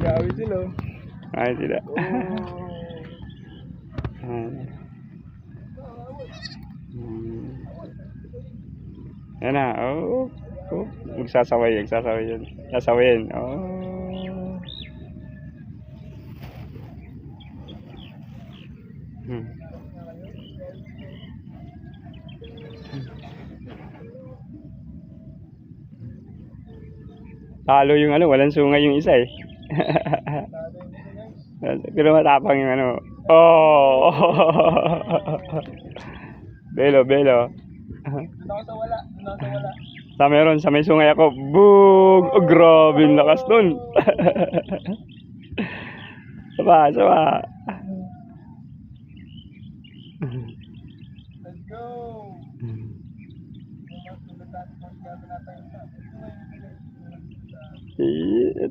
Nag-aaway sila. Ay, sila. Yan na. Oh. Oh. Magsasaway yan. Sasawayin. Oh. Talo yung ano, walang sungay yung isa eh. Pero matapang yung ano. Oh! Belo. Sa meron, sa may sungay ako. Bug! Oh, grabe yung lakas nun. Saba. Let's go!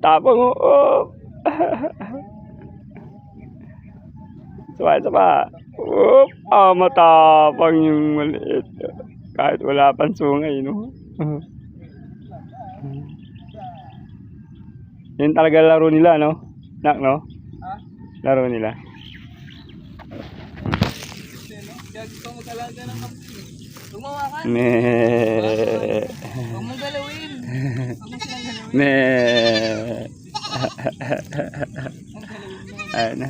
Tapang oh. Saba. Matapang yung maliit. Kahit wala pang sungay, no? Yan talaga laro nila, no? Nak, no? Laro nila. Kaya gusto mo talaga ng kamping. Gumawa ka? Huwag mong galawin. Ayun na.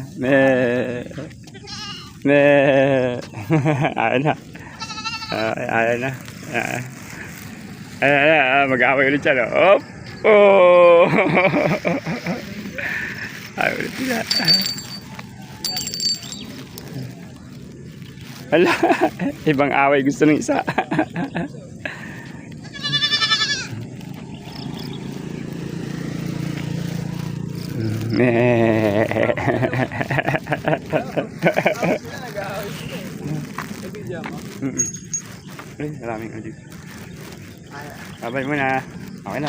Mag-aaway ulit siya, no? Oh! Ayaw ulit sila. Hala, ibang away gusto ng isa. Maraming ulit. Babay mo na. Okay na.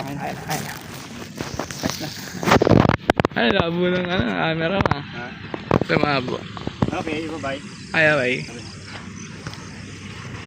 Ay, labo ng camera ma. Tumabo. Okay, bye-bye. Ay, bye.